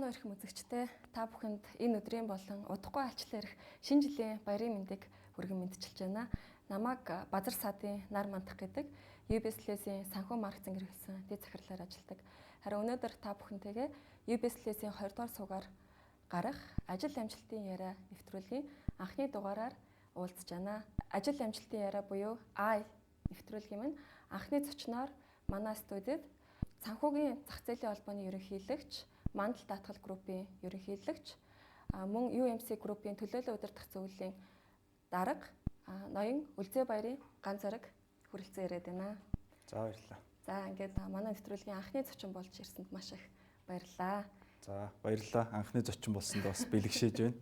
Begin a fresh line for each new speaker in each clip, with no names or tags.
Сайн уу эрхэм үзэгчдээ та бүхэнд энэ өдрийн болон удахгүй алчлаа ирэх шинэ жилийн баярын мэндийг хүргэн мэдчилж байна. Намайг Базар саадын нар мандах гэдэг UBS-ийн санхүү маркетинг хэрэглэсэн дэд захирлаар ажилладаг. Харин өнөөдөр та бүхэнтэйгээ UBS-ийн 2 дугаар суугаар гарах ажил амжилтын яриа нэвтрүүлгийн анхны дугаараар уулзж байна. Ажил амжилтын яриа буюу I нэвтрүүлгийн минь анхны зочноор манай студид санхүүгийн зах зээлийн холбооны ерөнхийлөгч, Мандал даатгал группийн ерөнхийлөгч, мөн UMC группийн төлөөлөл удирдах зөвлөлийн дарга, ноён Үлзий баярын ганц зэрэг хүрэлцэн ирээд байна.
За баярлалаа.
За ингээд манай нэвтрүүлгийн анхны зочин болж ирсэнд маш их баярлалаа.
За баярлалаа. Анхны зочин болсонд бас бэлгшээж байна.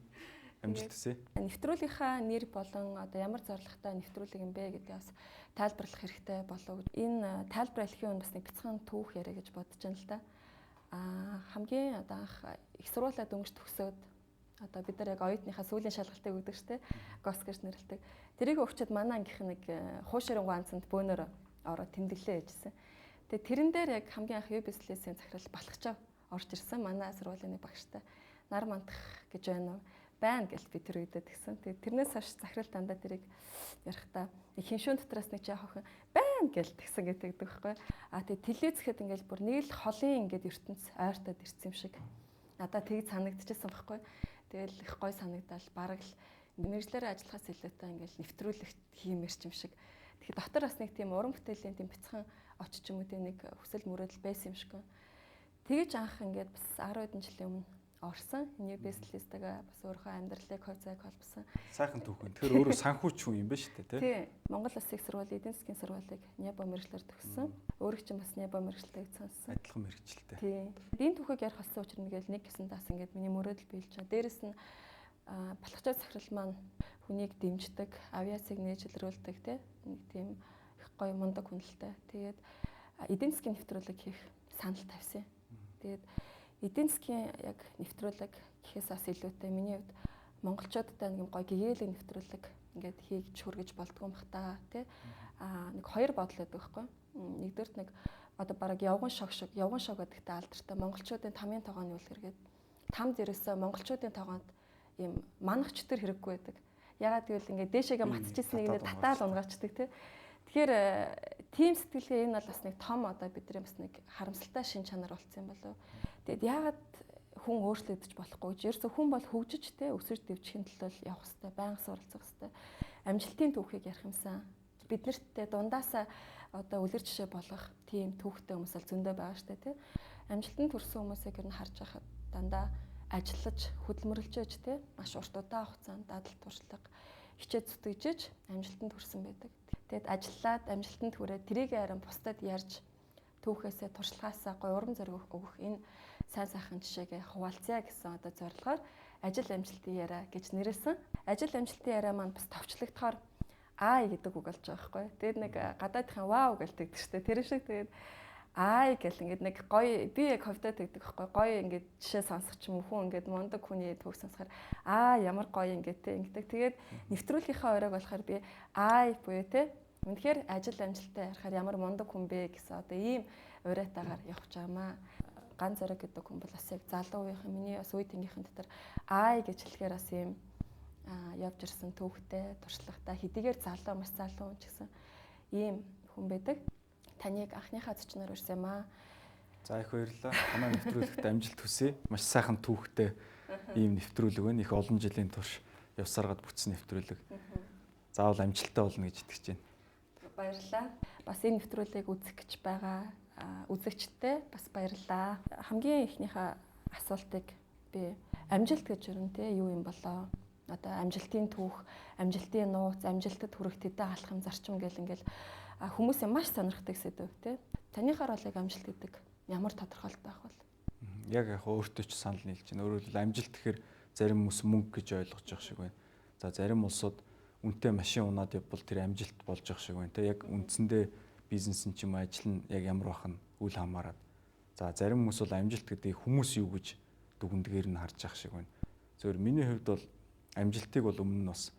Амжилт хүсье.
Нэвтрүүлгийнхаа нэр болон одоо ямар зорилготой нэвтрүүлэг юм бэ гэдгийг бас тайлбарлах хэрэгтэй болов. Энэ тайлбар хэлхийн өмнө бас нэг бяцхан түүх яриа гэж бодож байна л да. Хамгийн одоо анх их сургуулиуд өнгөж төгсөөд одоо бид нар яг оюутныхаа сүүлийн шалгалтыг өгдөг штэ гос гэж нэрлэдэг. Тэрийг өгчөд манай ангийнх нэг хуушрын ганцанд бөөнөр ороод тэмдэглээ яжсэн. Тэгээ тэрэн дээр яг хамгийн анх UBS-ийн захирал Балхачаа орж ирсэн. Манай сургуулийн багштай нар мандах гэж байна уу? Байна гэж би тэр үедээ тэгсэн. Тэгээ тэрнээс хойш захирал дандаа тэрийг ярихдаа хиншүүн дотроос нэг жаа хохин байна гэж тэгсэн гэдэг байхгүй. Тэгээ телевизэхэд ингээл бүр нэг л холын ингээд ертөнц ойртоод ирсэн юм шиг. Надад тийг санагдчихсан байхгүй. Тэгэл их гой санагдал бараг л мэржлэрээ ажиллахаас илүүтэй ингээл нэвтрүүлэгт хиймэрч юм шиг. Тэгэхээр дотор бас нэг тийм уран бүтээлийн тийм бяцхан очиж юм уу тийм нэг хүсэл мөрөөдөл байсан юм шиг. Тэгэж анх ингээд бас 10 хэдэн жилийн өмнө орсон. UBS-лтэйгээ бас өөрийнхөө амьдралыг хойцоог холбосон.
Сайхан түүхэн. Тэгэхээр өөрөө санхүүч хүн юм ба шүү дээ,
тий. Монгол Улсын их сургуулийн эдийн засгийн сургуулийг Нябо мэргэжлэр төгссөн. Өөрөө ч бас Нябо мэргэжлтэйг сонссон.
Адилхан мэргэжилтэй.
Тий. Энэ түүхийг ярих болсон учраас нэг гэсэн даас ингээд миний мөрөөдөл биелж байгаа. Дээрэс нь Балхачаа захирал маань хүнийг дэмждэг, авиацыг нээжлэрүүлдэг тий. Нэг тийм их гоё мундаг хүнэлтэй. Тэгээд эдийн засгийн нэвтрүүлэг хийх санал тавьсан. Тэгээд эдийн засгийн яг нэвтрүүлэг гэхээс бас илүүтэй миний хувьд монголчуудтай нэг юм гоё гэгээлэг нэвтрүүлэг ингээд хийж хүргэж болдгоо бах та тий. Нэг хоёр бодол байдаг байхгүй. Нэгдүгээрт нэг одоо бараг явган шог гэдэгтэй алдартай монголчуудын тамийн тогооны үйл хэрэгэд там дээрээсээ монголчуудын тогоонд ийм манахч төр хэрэггүй байдаг. Ягаад гэвэл ингээд дээшээгээ матчихсан нэг татаал унгаачдаг тий. Тэгэхээр тим сэтгэлгээ энэ бол бас нэг том одоо бидний бас нэг харамсалтай шин чанар болцсон юм болов. Тэгэд яагаад хүн өөрчлөгдөж болохгүй гэж ерөөсө хүн бол хөгжиж те өсөж дэвжихийн төлөө явах хэрэгтэй, байнга суралцах хэрэгтэй. Амжилтын түүхийг ярих юмсан. Бид нарт дундаасаа одоо үлгэр жишээ болох тийм түүхтэй хүмүүс л зөндөө байгаа штэ те. Амжилтанд хүрсэн хүмүүсийг ер нь харж байхад дандаа ажиллаж, хөдөлмөрлж ээж те маш урт удаан хугацаанд дадал туршлага хичээд зүтгэжж амжилтанд хүрсэн байдаг. Тэгэд ажиллаад амжилтанд хүрээд тэрийг харин бусдад ярьж түүхээсээ туршлагаасаа гоё урам зориг өгөх энэ сайн сайхан жишээгээ хуваалцъя гэсэн одоо зорилгоор ажил амжилтын яриа гэж нэрлсэн. Ажил амжилтын яриа маань бас товчлогдохоор I гэдэг үг болж байгаа байхгүй. Тэгэд нэг гадаадынхаа вау гэж тэгдэг штэ. Тэр шиг тэгээд I гэл ингээд нэг гоё би яг ховдоо тэгдэг байхгүй. Гоё ингээд жишээ сонсох ч юм уу хүн ингээд мундаг хүний түүх сонсохоор ямар гоё ингээд те ингээд тэгээд нэвтрүүлгийнхаа оройг болохоор би I буюу те үнэхээр ажил амжилттай ярихаар ямар мундаг хүн бэ гэсэн одоо ийм уриатаагаар явах чамаа. Ганц зориг гэдэг хүн бол бас яг залуу үеийнхэн миний бас үе тэнгийнхэн дотор I гэж хэлэхээр бас ийм явж ирсэн түүхтэй, туршлагатай, хэдийгээр залуу маш залуу хүн ч гэсэн ийм хүн байдаг. Таныг анхныхаа зочноор ирсэн юм аа.
За их баярлалаа. Манай нэвтрүүлэгт амжилт хүсье. Маш сайхан түүхтэй ийм нэвтрүүлэг байна. Их олон жилийн турш явсараад бүтсэн нэвтрүүлэг. Заавал амжилттай болно гэж итгэж байна.
Баярлалаа. Бас энэ нэвтрүүлгийг үзэх гэж байгаа үзэгчтэй бас баярлалаа. Хамгийн ихнийхээ асуултыг би амжилт гэж өрнө те юу юм болоо? Одоо амжилтын түүх, амжилтын нууц, амжилтад хүрэх тэдэн алхам зарчим гэл ингээл хүмүүсийн маш сонирхдаг сэдв те. Танийхаар бол яг амжилт гэдэг ямар тодорхойлт байх вэ?
Яг өөртөө ч санал нийлж байна. Өөрөөр хэлбэл амжилт гэхээр зарим хүмүүс мөнгө гэж ойлгож байгаа шиг байна. За зарим улсууд үнэтэй машин унаад явбал тэр амжилт болж байгаа шиг байна. Тэ яг үндсэндээ бизнес нь ч юм ажил нь яг ямар байх нь үл хамааран. За зарим хүмүүс бол амжилт гэдэг хүмүүс юу гэж дүгнэдгээр нь харж байгаа шиг байна. Зөвхөн миний хувьд бол амжилтыг бол өмнө нь бас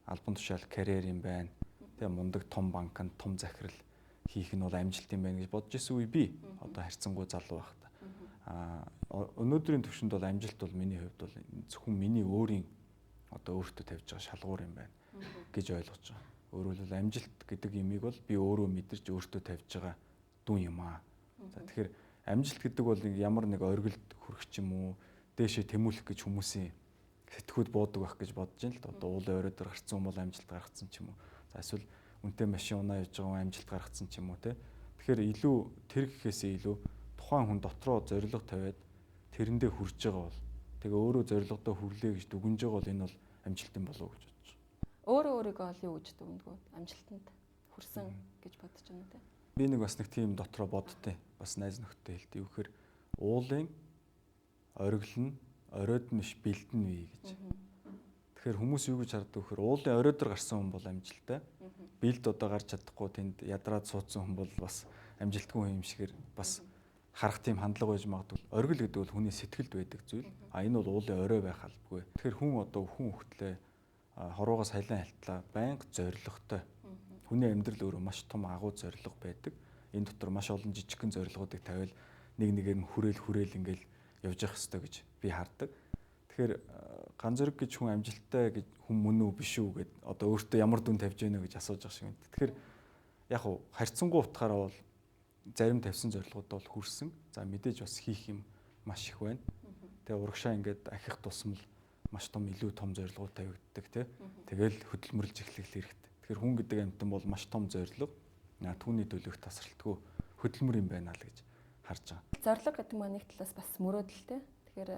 албан тушаал карьер юм байна. Тэгээ мундаг том банкнд том захирал хийх нь бол амжилт юм байна гэж бодож исэн үе би. Одоо харьцангуй залуу байхдаа. Өнөөдрийн төвшөнд бол амжилт бол миний хувьд бол зөвхөн миний өөрийн одоо өөртөө тавьж байгаа шалгуур юм байна гэж ойлгож байгаа. Өөрөөр хэлбэл амжилт гэдэг имийг бол би өөрөө мэдэрч өөртөө тавьж байгаа дүн юм аа. За тэгэхээр амжилт гэдэг бол ямар нэг оргилд хүрэх ч юм уу, дээшээ тэмүүлэх гэж хүмүүсийн сэтгүүд буудаг байх гэж бодож байна л да. Одоо уулын орой дээр гарцсан хүн бол амжилт гаргацсан ч юм уу. За эсвэл үнэтэй машин унаа явж байгаа хүн амжилт гаргацсан ч юм уу те. Тэгэхээр илүү тэр гэхээсээ илүү тухайн хүн дотроо зориг тавиад тэрэндээ хүрж байгаа бол тэгээ өөрөө зоригдоо хүрлээ гэж дүгнж байгаа бол энэ бол амжилтын болов уу гэж бодож байна.
Өөрөө өөрийгөө ол юу гэж дүгнэдгөө амжилтанд хүрсэн гэж бодож байна те.
Би нэг бас нэг тийм дотроо бодтой. Бас найз нөхдөд хэлдэг. Юу гэхээр уулын оргил нь оройд нь биш бэлдэн вэ гэж. Тэгэхээр хүмүүс юу гэж харддаг вэхээр уулын орой дээр гарсан хүн бол амжилттай. Бэлд одоо гарч чадахгүй тэнд ядраад суудсан хүн бол бас амжилтгүй хүн юм шигээр бас харах тийм хандлага байж магадгүй. Оргил гэдэг бол хүний сэтгэлд байдаг зүйл. Энэ бол уулын орой байх албагүй. Тэгэхээр хүн одоо хүн хөлтлөө хоруугаас хайлан хальтлаа байнга зоригтой. Хүний амьдрал өөрөө маш том агуу зориг байдаг. Энэ дотор маш олон жижигхэн зорилгоодыг тавиал нэг нэгээр нь хүрээл ингээл явж явах хэрэгтэй гэж би хардаг. Тэгэхээр ганц зэрэг гэж хүн амжилттай гэж хүн мөн үү биш үү гэд одоо өөртөө ямар дүн тавьж байна гэж асууж байгаа шиг байна. Тэгэхээр яг хуу харьцангуй утгаараа бол зарим тавьсан зорилгод бол хүрсэн. За мэдээж бас хийх юм маш их байна. Тэгээ урагшаа ингээд ахих тусмал маш том илүү том зорилгууд тавигддаг тий. Тэгэл хөдөлмөрлж эхлэх хэрэгтэй. Тэгэхээр хүн гэдэг амьтан бол маш том зорилго. Түүний төлөвх тасралтгүй хөдөлмөр юм байна л гэж харж байгаа.
Зорилго гэдэг маань нэг талаас бас мөрөөдөлтэй. Тэгэхээр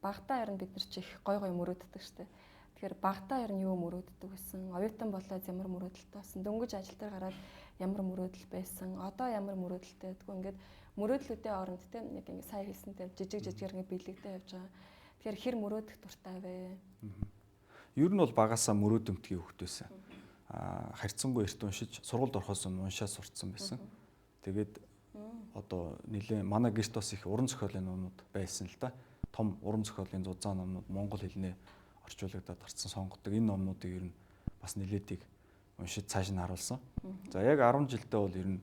багтаа ер нь бид нар ч их гой мөрөөддөг штеп. Тэгэхээр багтаа ер нь юу мөрөөддөг гэсэн, оюутан болоод ямар мөрөөдөлтэй болсон, дөнгөж ажил дээр гараад ямар мөрөөдөл байсан, одоо ямар мөрөөдөлтэй гэдгүү ингээд мөрөөдлүүдийн оронд тийм яг ингээд сайн хэлсэнтэй жижигээр ингээд биелэгдээ явж байгаа. Тэгэхээр хэр мөрөөдөх дуртай вэ?
Ер нь бол багасаа мөрөөдөмтгий хөвгтөөсөн. Харьцангуй эрт уншиж сургуульд орохоос өмнө уншаа сурцсан байсан. Тэгээд одоо нэлээ манай гэрт бас их уран зохиолын номнууд байсан л да. Том уран зохиолын зузаан номнууд Монгол хэлнээ орчуулагдаад гарсан сонгодог. Энэ номнуудыг ер нь бас нэлээдийг уншиж цааш нь харуулсан. За яг 10 жилдээ бол ер нь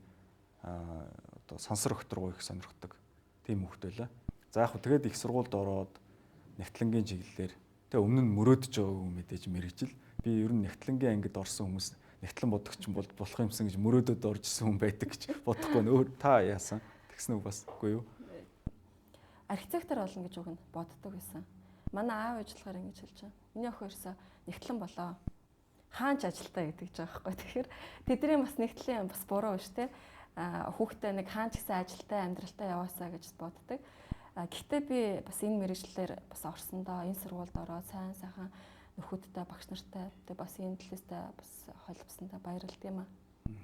одоо сансар өгтөргөө их сонирхдаг тийм хөвгт байлаа. За яг тэгээд их сургуульд ороод нэгтлэнгийн чиглэлээр тэгээ өмнө нь мөрөөдөж байгаагүй мэдээж мэрэгжил. Би ер нь нэгтлэнгийн ангид орсон хүмүүс нэгтлэн бодогч юм бол болох юмсан гэж мөрөөдөд орж исэн хүн байдаг гэж бодохгүй нөө та яасан тэгсэн үг бас үгүй юу?
Архитектор болно гэж үг нь боддог байсан. Манай аав ажиллахаар ингэж хэлж байгаа. Миний охин ерөөсө нэгтлэн болоо. Хаанч ажилтаа гэдэг ч байгаа байхгүй. Тэгэхээр тэдний бас нэгтлийн бас буруу биш те. Хүүхдээ нэг хаанч гэсэн ажилтаа амьдралтаа яваасаа гэж боддог. Гэхдээ би бас энэ мэргэжлэр бас орсондоо энэ сургуульд ороод сайн сайхан нөхөдтэй багш нартай тэгээ бас энэ төлөөстэй бас холбосондоо баярлалт юм аа.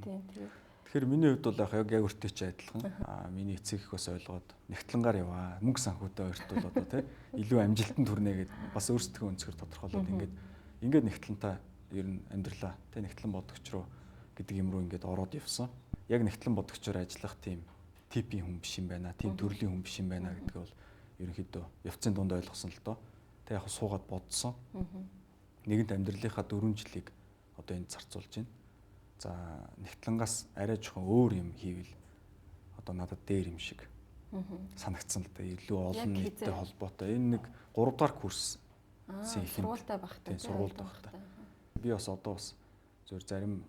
Тийм тэгээд.
Тэгэхээр миний хувьд бол яг өөртөө ч адилхан. Миний эцэг их бас ойлгоод нэгтлэнгаар яваа. Мөнгө санхүүтэй өөрт бол одоо тий илүү амжилтанд хүрнэ гэд бас өөрсдөө өнцгөр тодорхойлоод ингээд нэгтлэнтэй ер нь амьдралаа тий нэгтлэн бодогч руу гэдэг юм руу ингээд ороод явсан. Яг нэгтлэн бодогчоор ажиллах тийм типийн хүн биш юм байна. Тийм төрлийн хүн биш юм байна гэдэг бол ерөнхийдөө явцын дунд ойлгосон л доо. Тэг яг суугаад бодсон. Нэгэнт амьдралынхаа 4 жилийг одоо энд зарцуулж байна. За нэгтлэнгаас арай жоохон өөр юм хийвэл одоо надад дээр юм шиг санагдсан л да. Илүү олон нийттэй холбоотой. Энэ нэг 3 дахь курс
сургуультай багтаа.
Сургуультай багтаа. Би бас одоо бас зөв зарим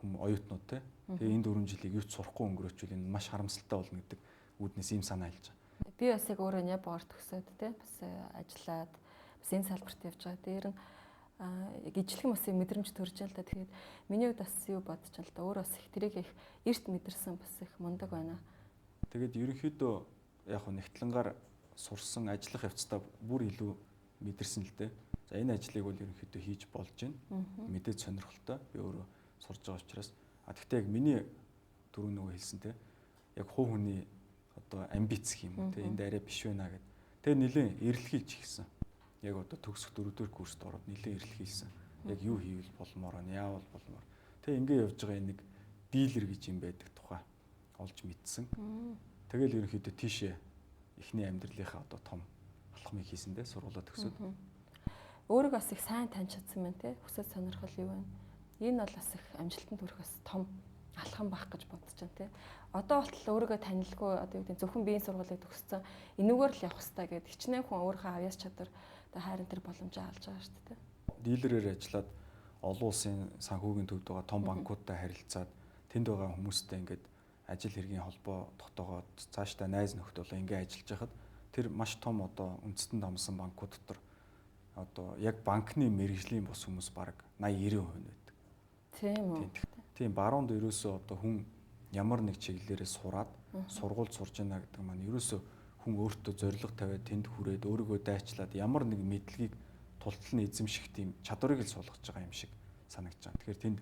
хүм оюутнууд те. Тэгээ энэ 4 жилийг юу ч сурахгүй өнгөрөөчвөл энэ маш харамсалтай болно гэдэг үүднээс ийм санаа хэлж байгаа.
Би бас яг өөрөө Японоор төгсөөд те бас ажиллаад бас энэ салбарт явж байгаа. Дээр нь яг ижлэх бас мэдрэмж төрж байна л да. Тэгээд миний хувьд бас юу бодож байна л да. Өөр бас их тэрийг их эрт мэдэрсэн бас их мундаг байна.
Тэгээд ерөнхийдөө яг нэгтлэнгаар сурсан ажиллах явцдаа бүр илүү мэдэрсэн л дээ. За энэ ажлыг бол ерөнхийдөө хийж болж байна. Мэдээд сонирхолтой. Би өөрөө сурж байгаа учраас гэхдээ яг миний түрүү нөгөө хэлсэн те яг хувь хүний одоо амбиц гэх юм те энд арай биш байна гэд. Тэгээ нэлээд эрэлхийлж ихсэн. Яг одоо төгсөх 4-р курст ороод нэлээд эрэлхийлсэн. Яг юу хийвэл болмоор нь яавал болмоор. Тэгээ ингээ явж байгаа нэг дилер гэж юм байдаг тухай олж мэдсэн. Тэгэл ерөнхийдөө тийшээ эхний амьдралынхаа одоо том алхмыг хийсэндээ сургуулаа төгсөөд.
Өөрийгөө бас их сайн таньж чадсан байна те. Хүсэл сонирхол юу вэ? Энэ бол бас их амжилтанд хүрэх бас том алхам байх гэж бодож төгсөж байна тий. Одоо болтол өөрийгөө танилгүй одоо юу гэдэг зөвхөн биеийн сургуулийг төгссөн энүүгээр л явах хэрэгтэй гэдэг хичнээн хүн өөрийнхөө авьяас чадвар одоо хайрын тэр боломжоо алж байгаа шүү дээ.
Дилерээр ажиллаад олон улсын санхүүгийн төвд байгаа том банкудтай харилцаад тэнд байгаа хүмүүстэй ингээд ажил хэргийн холбоо тогтоогоод цаашдаа найз нөхд болоо ингээд ажиллаж байхад тэр маш том одоо үндэстэн дамсан банкуд дотор одоо яг банкны мэрэгжлийн бус хүмүүс бараг 80-90% байдаг.
Тийм үү.
Тийм баруунд ерөөсөө одоо хүн ямар нэг чиглэлээрээ сураад сургуульд сурж байна гэдэг маань ерөөсөө хүн өөртөө зориг тавиад тэнд хүрээд өөрийгөө дайчлаад ямар нэг мэдлэгийг тултал нь эзэмших тийм чадварыг л суулгаж байгаа юм шиг санагдаж байна. Тэгэхээр тэнд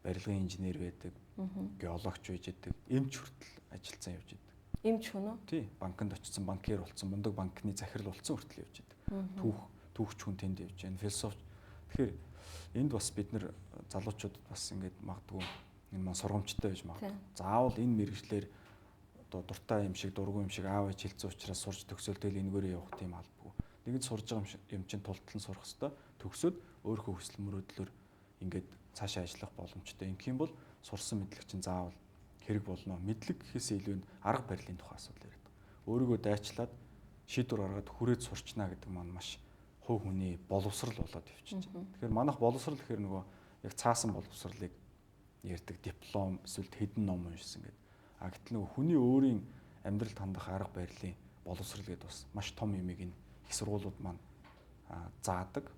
барилгын инженер байдаг, геологч байж байдаг, эмч хүртэл ажилласан явж байдаг.
Эмч хүн үү?
Тий, банкнд очсон, банкир болсон, мундаг банкны захирал болсон хүртэл явж байдаг. Түүхч хүн тэнд явж байна, философч. Тэгэхээр энд бас бид нар залуучуудад бас ингээд магадгүй энэ маань сургамжтай байж магадгүй. Заавал энэ мэрэгчлэр одоо дуртай юм шиг, дургүй юм шиг аав ээж хэлсэн учраас сурж төгсөөл тэгэл энэгээрээ явах тийм албагүй. Нэгэн сурж байгаа юм чинь тултлан сурах хэвээр төгсөөд өөрийнхөө хүсэл мөрөөдлөөр ингээд цаашаа ажиллах боломжтой. Ингэх юм бол сурсан мэдлэг чинь заавал хэрэг болно. Мэдлэг гэхээсээ илүү арга барилын тухай асуудал яриад байгаа. Өөрийгөө дайчлаад шийдвэр гаргаад хүрээд сурчнаа гэдэг маань маш хувь хүний боловсрал болоод явчихж байна. Тэгэхээр манайх боловсрал гэхээр нөгөө яг цаасан боловсралыг ярьдаг диплом эсвэл хэдэн ном уншсан гэдэг. А гэтэл нөгөө хүний өөрийн амьдралд хандах арга барилын боловсрал гэдэг бас маш том юмыг энэ их сургуулиуд маань заадаг.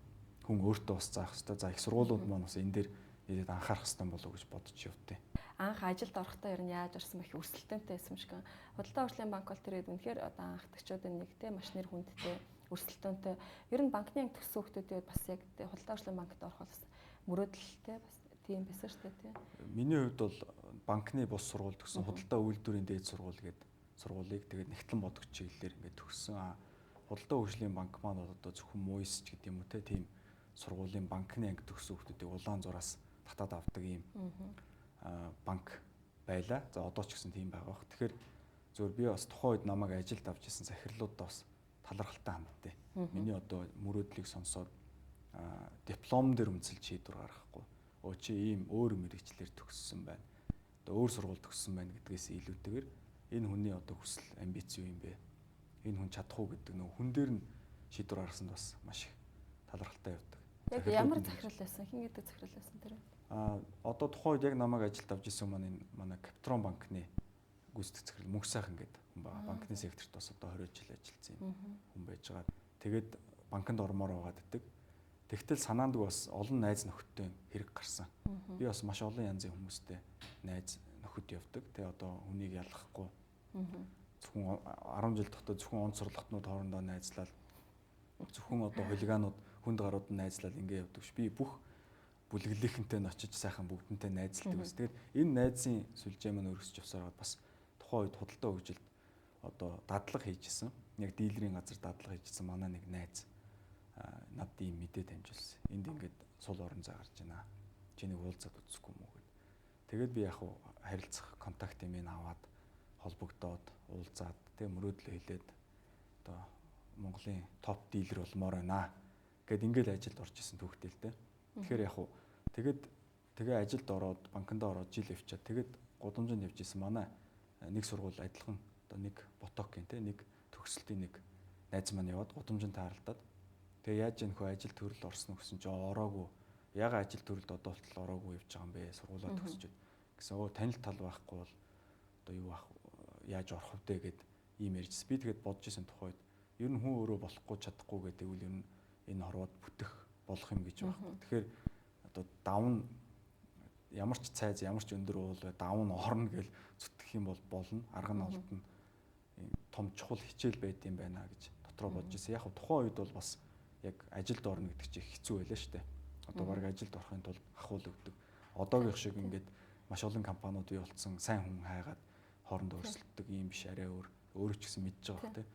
Хүн өөртөө бас заах хэрэгтэй. За их сургуулиуд маань бас энэ дээр нэдэд анхаарах хэрэгтэй болов уу гэж бодож явдیں۔
Анх ажилд орохдоо ер нь яаж орсон бэх өрсөлдөөнтэй байсан юм шиг. Худалдаа хөгжлийн банк бол тэрээд үнэхээр одоо анхдагчдын нэг те маш нэр хүндтэй өрсөлдөөнтэй. Ер нь банкны анги төгссөн хүмүүсд бас яг худалдаа хөгжлийн банкд орох бол мөрөөдөлтэй бас тийм байсан шүү дээ тий.
Миний хувьд бол банкны бус сургууль төгсөн, худалдаа үйлдвэрийн дээд сургууль гэдэг сургуулийг тэгээд нэгтлэн бодогч чиглэлээр ингээд төгссөн. Худалдаа хөгжлийн банк маань одоо зөвхөн МУИС ч гэдэг юм уу те тийм сургуулийн банкны анги төгссөн хүмүүсийг улаан зураас татаад авдаг ийм банк байлаа. За одоо ч гэсэн тийм байгаа бох. Тэгэхээр зөвөр би бас тухайн үед намайг ажилд авч ирсэн захирлуудаа бас талархалтай хандтай. Миний одоо мөрөөдлийг сонсоод диплом дээр үнэлж шийдвэр гаргахгүй. Чи ийм өөр мэрэгчлэр төгссөн байна. Одоо өөр сургууль төгссөн байна гэдгээс илүүтэйгээр энэ хүний одоо хүсэл амбиц юу юм бэ? Энэ хүн чадах уу гэдэг нөх хүн дээр нь шийдвэр гаргасанд бас маш их талархалтай явдаг.
Яг ямар захирал байсан? Хин гэдэг захирал байсан тэр?
Одоо тухайн үед яг намайг ажилд авч ирсэн манай Капитрон банкны гүйцэтгэх захирал Мөнх сайхан гэдэг хүн байгаа. Банкны секторт бас одоо 20 жил ажилласан юм хүн байж байгаа. Тэгээд банкнд ормоор байгаад ддэг. Тэгтэл санаанд бас олон найз нөхөдтэй хэрэг гарсан. Би бас маш олон янзын хүмүүстэй найз нөхөд явдаг. Тэгээ одоо хүнийг ялгахгүй. Зөвхөн 10 жил тогтоо зөвхөн онц сурлахтнууд хоорондоо найзлал. Зөвхөн одоо хулиганууд хүнд гарууд нь найзлал ингэ явдаг ш. Би бүх бүлэглэлийнхэнтэй нь очиж сайхан бүгдэнтэй найзалдаг бас. Тэгээд энэ найзын сүлжээ маань өргөсч явсараад бас тухайн үед худалдаа хөгжилд одоо дадлага хийжсэн. Яг дилерийн газар дадлага хийжсэн манай нэг найз над ийм мэдээ дамжуулсан. Энд ингээд сул орон зай гарч байна. Чинийг уулзаад үзэхгүй юм уу гэд. Тэгээд би яг харилцах контакт юм аваад холбогдоод уулзаад тэгээ мөрөөдлөө хэлээд одоо Монголын топ дилер болмоор байна гэд ингээд ажилд орж исэн түүхтэй л дээ. Тэгэхээр яг тэгээ ажилд ороод банкнд ороод жил явчаад тэгээд гудамжинд явж исэн манай нэг сургууль адилхан одоо нэг ботокийн те нэг төгсөлтийн нэг найз маань яваад гудамжинд тааралдаад тэгээ яаж яах вэ ажил төрөл орсон гэсэн чинь ороогүй яга ажил төрөлд одоо болтол ороогүй явж байгаа юм бэ сургуулаа төгсчихэд гэсэн танил тал байхгүй бол одоо юу ах яаж орох вэ гэд ийм ярьжсэн. Би тэгээд бодож исэн тухайд ер нь хүн өөрөө болохгүй чадахгүй гэдэг үл ер нь энэ хорвоод бүтэх болох юм гэж байна. Тэгэхээр одоо давн ямар ч цайз ямар ч өндөр уул давн орно гэж зүтгэх юм бол болно. Арга нь олдно. Том чухал хичээл байд юм байна гэж дотроо бодож ирсэн. Яг тухайн үед бол бас яг ажилд орно гэдэг чинь хэцүү байлаа шүү дээ. Одоо баг ажилд орохын тулд ахуул өгдөг. Одоогийн шиг ингээд маш олон компаниуд бий болцсон сайн хүн хайгаад хоорондоо өрсөлддөг юм биш арай өөрөө ч гэсэн мэдж байгаа хэрэг.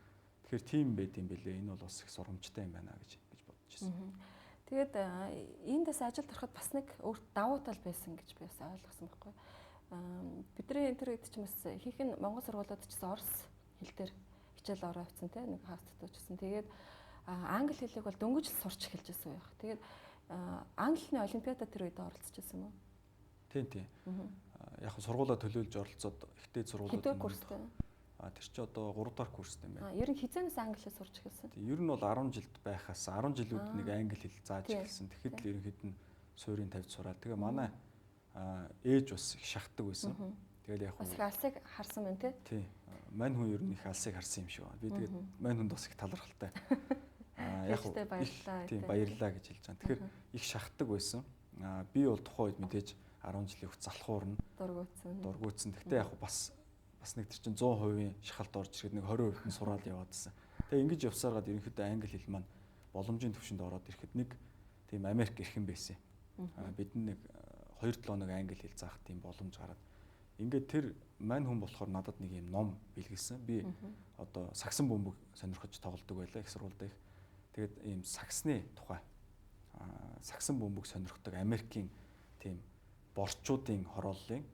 Тэгэхээр тийм байд юм бэлээ. Энэ бол бас их сургамжтай юм байна гэж бодож ирсэн.
Тэгээд эндээс ажилд ороход бас нэг өөр давуу тал байсан гэж би бас ойлгосон байхгүй. Бидний энэ төр гэдэг чинь бас ихэнх нь Монгол сургуулиуд ч гэсэн орос хэл дээр хичээл ороо авсан тийм нэг хаалттай ч гэсэн. Тэгээд англи хэлийг бол дөнгөж л сурч эхэлж байсан байх. Тэгээд англиний олимпиадад тэр үед оролцож байсан юм уу?
Тийм. яг сургуулаа төлөөлж оролцоод ихтэй сургуулиуд
хэдэн курстэй?
Тэр чи одоо 3 дахь курстэй юм байна.
Ер нь хизээнээс англи хэл сурч эхэлсэн?
Ер нь бол 10 жилд байхаас 10 жилүүд нэг англи хэл зааж эхэлсэн. Тэгэхэд л ерөнхийд нь суурийн тавьж сураад. Тэгээ манай ээж бас их шахдаг байсан. Тэгэл яг
бас их алсыг харсан байна
тий. Мань хүн ер нь их алсыг харсан юм шиг байна. Би тэгээд мань хүнд бас их талархалтай. Яг
баярлалаа.
Тийм баярлалаа гэж хэлж байгаа. Тэгэхээр их шахдаг байсан. Би бол тухайн үед мэдээж 10 жилийн хүртэл залхуурна. Дургуутсан. Гэхдээ яг бас нэг тэр чинь 100% шахалт орж ирэхэд нэг 20% нь сураал яваадсан. Тэгээ ингэж явсараад ерөнхийдөө англи хэл маань боломжийн төвшөнд ороод ирэхэд нэг тийм Америк ирхэн байсан. Бид нэг 2-7 хоног англи хэл заах тийм боломж гараад. Ингээд тэр мань хүн болохоор надад нэг юм ном бэлгэлсэн. Би одоо сагсан бөмбөг сонирхож тоглодог байлаа их сургуультай их. Тэгээд ийм сагсны тухай сагсан бөмбөг сонирхдаг Америкийн тийм борчуудын хорооллын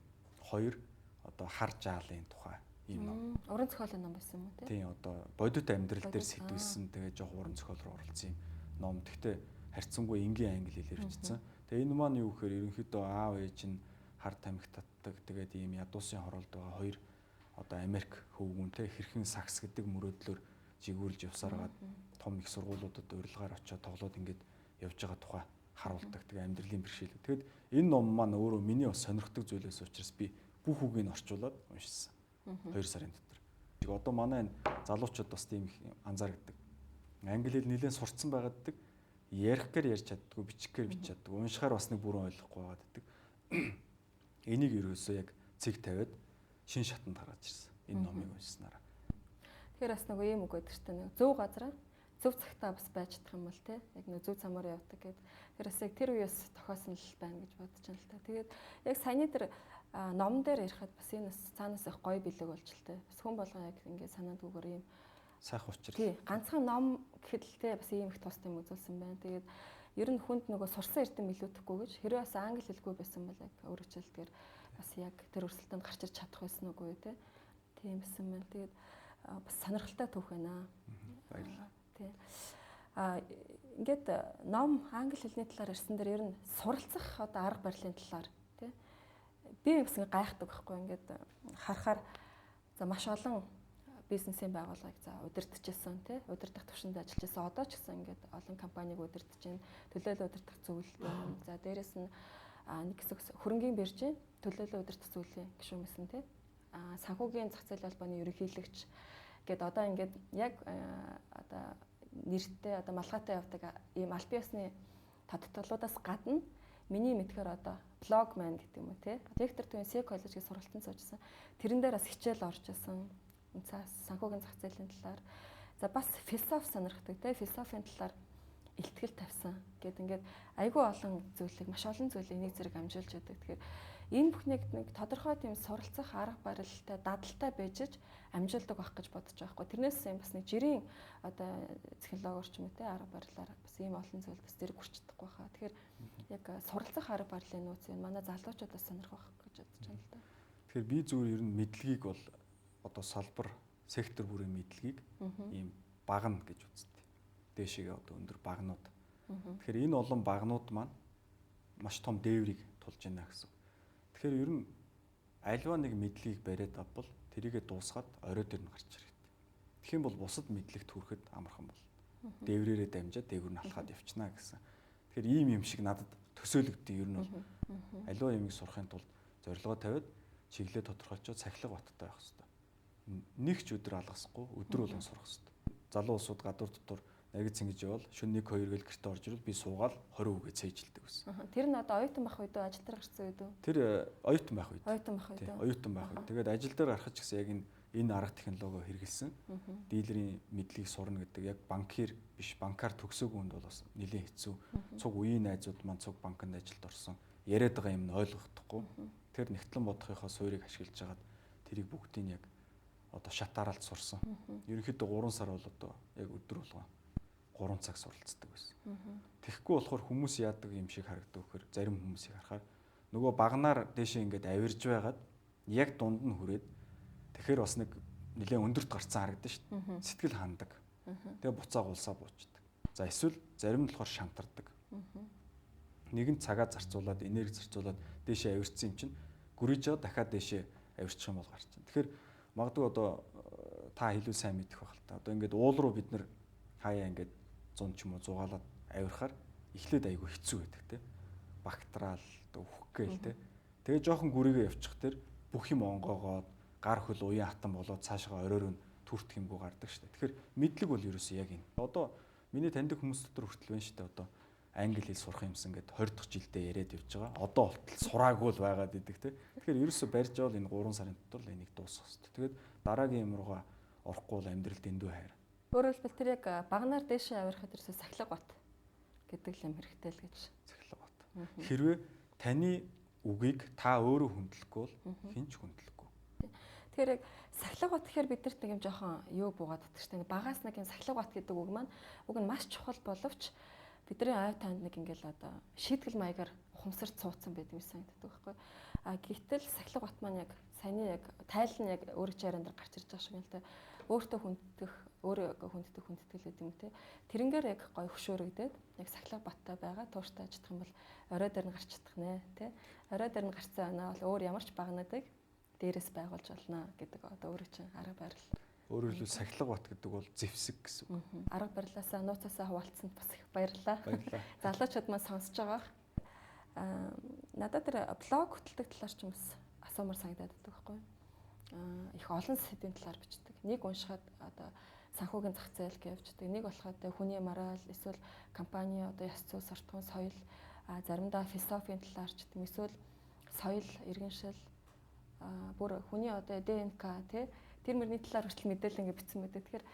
2 одоо хар жаалын тухай ийм ном.
Уран зохиолын ном байсан юм уу тий?
Тийм одоо бодит амьдрал дээр сэтгүүлсэн тэгээд жоох уран зохиол руу оролцсон юм ном. Гэхдээ харьцангуй энгийн англи хэлээр бичсэн. Тэгээ энэ маань юу гэхээр ерөнхийдөө аав ээж нь хар тамхи татдаг тэгээд ийм ядуусын хороолд байгаа 2 одоо Америк хөвгүүнтэй хэрхэн сакс гэдэг мөрөөдлөөр жигүүрлж явсараад том их сургуулиудад урилгаар очиод тоглоод ингээд явж байгаа тухай харуулдаг. Тэгээ амьдралын бэрхшээлүүд. Тэгэд энэ ном маань өөрөө миний бас сонирхдаг зүйлээс учраас би бүх үгийг орчуулад уншсан. 2 сарын дотор. Одоо манай энэ залуучууд бас тийм их анзаардаг. Англи хэл нэлээд сурцсан байгааддаг. Ярих гээр ярьж чаддгүй, бичих гээр бичиж чаддгүй. Уншихаар бас нэг бүрэн ойлгохгүй байгааддаг. Энийг ерөөсөө яг цэг тавиад шин шатанд гаргаж ирсэн. Энэ номыг уншсанараа.
Тэгэхээр бас нэг юм үг байдаг ч нэг зөв газараа зөв цагтаа бас байж чадах юм бол тий яг нэг зөв замаар явдаг гэдэг. Тэрээс яг тэр үеэс тохиосон л байна гэж бодож байна л та. Тэгээд яг саяны тэр ном дээр ярихад бас энэ цаанаас их гоё бэлэг болж л тий. Бас хүн болгоо яг ингээд санаанд үгээр юм
сайхан учир.
Тий ганцхан ном гэхэд л тий бас ийм их тустай юм үзүүлсэн байна. Тэгээд ер нь хүнд нөгөө сурсан эрдэм илүүдэхгүй гэж хэрвээ бас англи хэлгүй байсан бол яг өөрчлөлтөөр бас яг тэр өрсөлдөнд гарч ирч чадах байсан үгүй тий. Тийм байсан байна. Тэгээд бас сонирхолтой түүх байна.
Баярлалаа.
Тий. Ингээд ном англи хэлний талаар ярьсан дээр ер нь суралцах одоо арга барилын талаар тий. Би бас ингээ гайхдаг байхгүй ингээд харахаар за маш олон бизнесийн байгууллагыг за удирдахжсэн тий. Удирдах төвшөнд ажиллаж байсан. Одоо ч гэсэн ингээд олон компанийг удирдах чинь төлөөлөл удирдах зөвлөлтөө. За дээрэс нь нэг хэсэг хөрөнгийн биржийн төлөөлөл удирдах зөвлөлийн гишүүнсэн тий. Санхүүгийн зах зээлийн холбооны ерөнхийлөгч гээд одоо ингээд яг одоо нэртэй одоо малгайтай явдаг ийм аль биесны тодтолуудаас гадна миний мэдхээр одоо блог маань гэдэг юм уу те Виктор Төвийн Сэ коллежийн сургалтанд суужсан тэрэн дээр бас хичээл орж исэн санхүүгийн зах зээлийн талаар за бас философи сонирхдаг те философийн талаар илтгэл тавьсан гэд ингээд айгүй олон зүйлийг маш олон зүйлийг нэг зэрэг амжуулж яадаг. Тэгэхээр энэ бүхнийг нэг тодорхой тийм суралцах арга барилтай дадалтай байж амжуулдаг байх гэж бодож байгаа хгүй. Тэрнээс юм бас нэг жирийн одоо технологиор ч юм уу те арга барилаар бас ийм олон зүйл бас зэрэг хүрчдэггүй хаа. Тэгэхээр яг суралцах арга барилын нууц юм манай залуучуудаас сонирхох гэж бодож байна л да.
Тэгэхээр би зүгээр ер нь мэдлэгийг бол одоо салбар сектор бүрийн мэдлэгийг ийм багна гэж үздэг. Дээшээ одоо өндөр багнууд. Тэгэхээр энэ олон багнууд маань маш том дээврийг тулж байна гэсэн. Тэгэхээр ер нь альва нэг мэдлэгийг бариад авбал тэрийгэ дуусгаад орой дээр нь гарч хэрэгтэй. Тэгэх юм бол бусад мэдлэгт хүрэхэд амархан бол. Дээврээрээ дамжаад дээвэр нь алхаад явчихна гэсэн. Тэгэхээр ийм юм шиг надад төсөөлөгддөг ер нь бол альва юмыг сурахын тулд зорилгоо тавиад чиглэлээ тодорхойлцоод цахилгаан баттай байх хэрэгтэй. Нэг ч өдөр алгасахгүй өдөр болгон сурах хэрэгтэй. Залуу улсууд гадуур дотор наргиц ингэж явал шөнө 1 2 гэл гэртээ орж ирвэл би суугаал 20 үгээ цээжилдэг байсан.
Тэр нь одоо оюутан байх үед ажил дээр гарсан үед үү?
Тэр оюутан байх үед.
Оюутан байх үед.
Оюутан байх үед. Тэгээд ажил дээр гарах ч гэсэн яг энэ арга технологио хэрэгэлсэн. Дилерийн мэдлэгийг сурна гэдэг яг банкир биш банкар төгсөөгүй хүнд бол бас нэлээд хэцүү. Цуг үеийн найзууд маань цуг банкнд ажилд орсон. Яриад байгаа юм нь ойлгохдохгүй. Тэр нэгтлэн бодохынхоо суурийг ашиглаж хагаад тэрийг бүгдийг яг одоо шатааралд сурсан. Ерөнхийдөө 3 сар бол одоо яг өдөр болгоо 3 цаг суралцдаг байсан. Тэгэхгүй болохоор хүмүүс яадаг юм шиг харагдав гэхээр зарим хүмүүсийг харахаар нөгөө багнаар дэшээ ингээд авирж байгаад яг дунд нь хүрээд тэгэхээр бас нэг нэлээд өндөрт гарцсан харагдаж шít. Сэтгэл хандаг. Тэгээ буцаа гулсаа буучдаг. За эсвэл зарим нь болохоор шантардаг. Нэгэн цагаа зарцуулаад энерги зарцуулаад дэшээ авирцсан юм чинь гүрийж байгаа дахиад дээшээ авирчих юм бол гарч байна. Тэгэхээр магадгүй одоо та илүү сайн мэдэх байх л та. Одоо ингээд уул руу бид нэр хаяа ингээд 100 ч юм уу 100-аад авирахаар эхлээд айгүй хэцүү байдаг те. Бактериал одоо үхэх гээл те. Тэгээ жоохон гүрийгээ явчих тэр бүх юм онгоогоод гар хөл уян хатан болоод цаашгаа оройр нь түртэх юмгүй гардаг шүү дээ. Тэгэхээр мэдлэг бол ерөөсөө яг энэ. Одоо миний таньдаг хүмүүс дотор хүртэл байна шүү дээ. Одоо англи хэл сурах юмсан гэд 20 дахь жилдээ яриад явж байгаа. Одоо болтол сураагүй л байгаад идэг те. Тэгэхээр ерөөсөө барьж авал энэ 3 сарын дотор л энийг дуусгах хэрэгтэй. Тэгээд дараагийн юм руугаа орохгүй бол амьдрал дэндүү хайр.
Өөрөөр хэлбэл тэр яг багнаар дээшээ авирахад ерөөсөө сахилга бат гэдэг юм хэрэгтэй л гэж.
Сахилга бат. Хэрвээ таны үгийг та өөрөө хүндлэхгүй бол хинч хүндлэхгүй.
Тэгэхээр яг сахилга бат гэхээр бид нарт нэг юм жоохон юу буугаад идэх шүү дээ. Багаас нэг юм сахилга бат гэдэг үг маань уг нь маш чухал боловч бидний ой танд нэг ингээл одоо шийтгэл маягаар ухамсарт цууцсан байдаг юм санагддаг байхгүй. Гэтэл сахилга бат маань яг саяны яг тайл нь яг өөрийн чаран дээр гарч ирж байгаа шиг юм л та. Өөртөө хүнддэх, өөрөө хүндэтгэлээд юм те. Тэрнгээр яг гой хөшөөрөгдөөд яг сахилга баттай байгаа тууштай ажиллах юм бол орой дээр нь гарч чадах нэ те. Орой дээр нь гарцсан оноо бол өөр ямар ч багнадаг дээрээс байгуулж болно гэдэг одоо өөрөө чинь арга барил.
Өөрөөр хэлбэл сахилга бат гэдэг бол зэвсэг гэсэн үг.
Арга барилаасаа нууцаасаа хуваалцсанд бас их баярлалаа. Залуучууд маань сонсож байгаа. Надад тэр блог хөтэлдэг талаар ч юм бас асуумар санагдаад байдаг байхгүй юу? Их олон сэдвийн талаар бичдэг. Нэг уншихад одоо санхүүгийн зах зээл гэвчдэг. Нэг болоход хүний мораль, эсвэл компани одоо ёс зүй, суртахуун, соёл, заримдаа философийн талаар ч гэдэм эсвэл соёл, иргэншил, бүр хүний одоо ДНК тий тэр мөрний талаар хүртэл мэдээлэл ингэ бичсэн байдаг. Тэгэхээр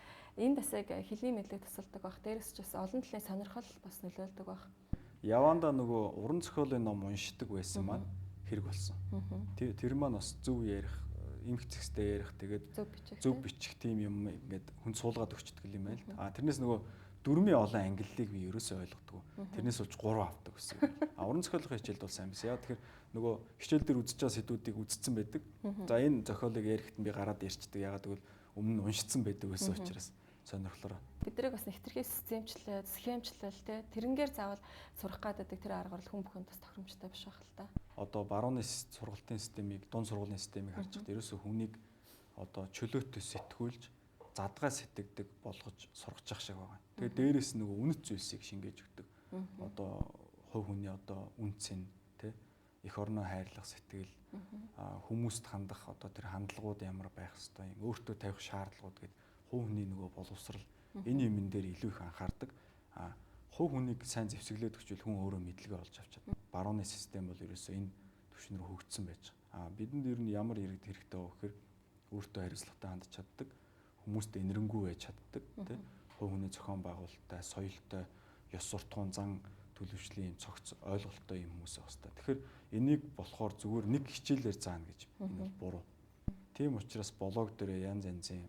энэ бас яг хэлний мэдлэг тусалдаг баг. Дээрээс ч бас олон талын сонирхол бас нөлөөлдөг баг.
Яванда нөгөө уран зохиолын ном уншдаг байсан маань хэрэг болсон. Тэр маань бас зөв ярих, эмх зэгстэй ярих, тэгээд зөв бичих тийм юм ингээд хүн суулгаад өгчдөг юм байл. Тэрнээс нөгөө дөрмийн олон ангиллыг би ерөөсөө ойлгодгүй. Тэрнээс болж 3 авдаг гэсэн. Уран зохиолын хичээлд бол сайн байсан. Яа тэгэхээр нөгөө хичээл дээр үзэж байгаа сэдвүүдийг үзсэн байдаг. За энэ зохиолыг ярихэд би гараад ярьчдаг. Ягаад гэвэл өмнө нь уншицсан байдаг байсан учраас сонирхлоо.
Бидрийг бас нэвтрхий системчлээд, схемчлэл те тэрнгээр заавал сурах гэдэг тэр арга барил хүн бүхэнд бас тохиромжтой биш байх л та.
Одоо барууны сургалтын системийг, дунд сургуулийн системийг харж байхад ерөөсөө хүнийг одоо чөлөөтэй сэтгүүлж задгаа сэтгэдэг болгож сургаж явах шиг байгаа. Тэгээд дээрээс нөгөө үнэт зүйлсийг шингээж өгдөг. Одоо хувь хүний одоо үнцэн тэ эх орноо хайрлах сэтгэл, хүмүүст хандах одоо тэр хандлагууд ямар байх ёстой юм, өөртөө тавих шаардлагууд гэдэг хувь хүний нөгөө боловсрал энэ юмн дээр илүү их анхаардаг. Хувь хүнийг сайн зэвсэглээд өгчвөл хүн өөрөө мэдлэгээ олж авч чадна. Барууны систем бол ерөөсөө энэ түвшин рүү хөгжсөн байж байгаа. Бидэнд ер нь ямар иргэд хэрэгтэй вэ гэхээр өөртөө хариуцлагатай хандж чаддаг, хүмүүст энэрэнгүй байж чаддаг, тий. Хувь хүний зохион байгуулалттай, соёлтой, ёс суртахуун, зан төлөвшлийн цогц ойлголттой юм хүмүүс байх хэрэгтэй. Тэгэхээр энийг болохоор зүгээр нэг хичээлээр заана гэж энэ бол буруу. Тийм учраас блог дээр янз янзын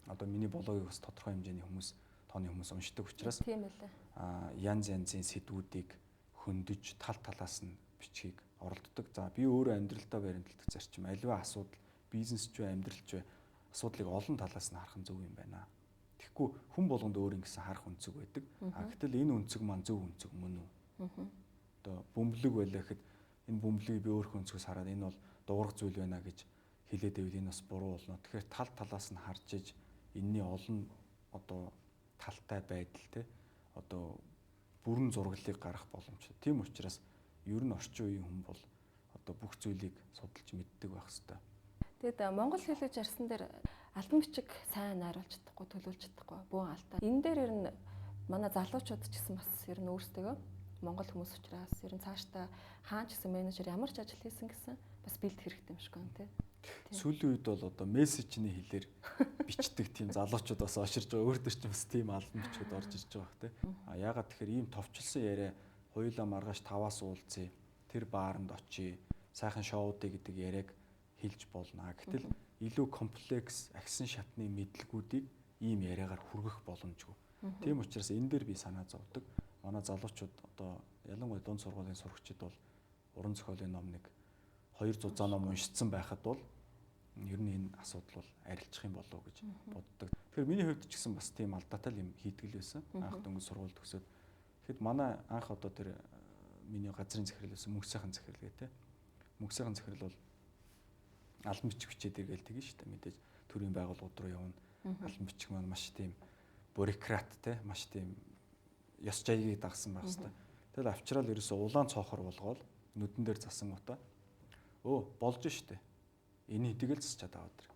одоо миний блогийг бас тодорхой хэмжээний хүмүүс, тооны хүмүүс уншдаг учраас
тийм ээ.
Янз янзын сэдвүүдийг хөндөж тал талаас нь бичгийг оролддог. За би өөрөө амьдралдаа баримталдаг зарчим аливаа асуудал, бизнес ч вэ, амьдрал ч вэ асуудлыг олон талаас нь харах нь зөв юм байна. Тэгэхгүй хүн болгонд өөр ингэсэн харах үнцэг байдаг. Гэтэл энэ үнцэг маань зөв үнцэг мөн үү? Одоо бөмбөлөг байлаа гэхэд энэ бөмбөлийг би өөрхөн үнцгээс хараад энэ бол дуурах зүйл байна гэж хэлээд байвал энэ бас буруу болно. Тэгэхээр тал талаас нь харж иж энэний олон одоо талтай байдал те одоо бүрэн зураглалыг гаргах боломжтой. Тийм учраас ер нь орчин үеийн хүн бол одоо бүх зүйлийг судалж мэддэг байх хэрэгтэй.
Тэгэд монгол хэлийг жарсан дээр альбом бичиг сайн найруулж чадахгүй, төлөвлөж чадахгүй бүүн алдаа. Энэ дээр ер нь манай залуучууд ч гэсэн бас ер нь өөрсдөө монгол хүмүүс учраас ер нь цаашдаа хаан ч гэсэн менежер ямар ч ажил хийсэн гэсэн бас бэлдэх хэрэгтэй юм шиг байна тий.
Сүүлийн үед бол одоо мессежний хэлээр бичдэг тийм залуучууд бас очирж байгаа. Өөрөөр ч бас тийм албан бичгүүд орж ирж байгаа бах тий. Ягаад тэгэхээр ийм товчлсон яриа хоёулаа маргааш 5-аас уулзъя. Тэр бааранд очие. Сайхан шоудыг гэдэг яриаг хэлж болно. Гэтэл илүү комплекс агсан шатны мэдлгүүдийг ийм яриагаар хүргэх боломжгүй. Тийм учраас энэ дээр би санаа зовдөг. Манай залуучууд одоо ялангуяа дунд сургуулийн сурагчид бол уран зохиолын ном нэг 200 ном уншицсан байхад бол ер нь энэ асуудал бол арилжих юм болов уу гэж боддог. Тэгэхээр миний хувьд ч гэсэн бас тийм алдаатай юм хийдгэл байсан. Анх дөнгөж сургууль төгсөөд. Тэгэхэд манай анх одоо тэр миний газрын захирал байсан мөнх сайхан захирал гээ те. мөнгөсийн захирал бол албан бичих бичээд иргээл тэгнэ шүү дээ. Мэдээж төрийн байгууллагууд руу явна. Албан бичих маань маш тийм бюрократ те маш тийм ёс жаягийг дагсан байх хэвээр. Тэгэл авчрал ерөөсөө улаан цоохор болгоол нүдэн дээр засан гутаа. Болж штэ. Энийг тэгэл засчаад аваад ир.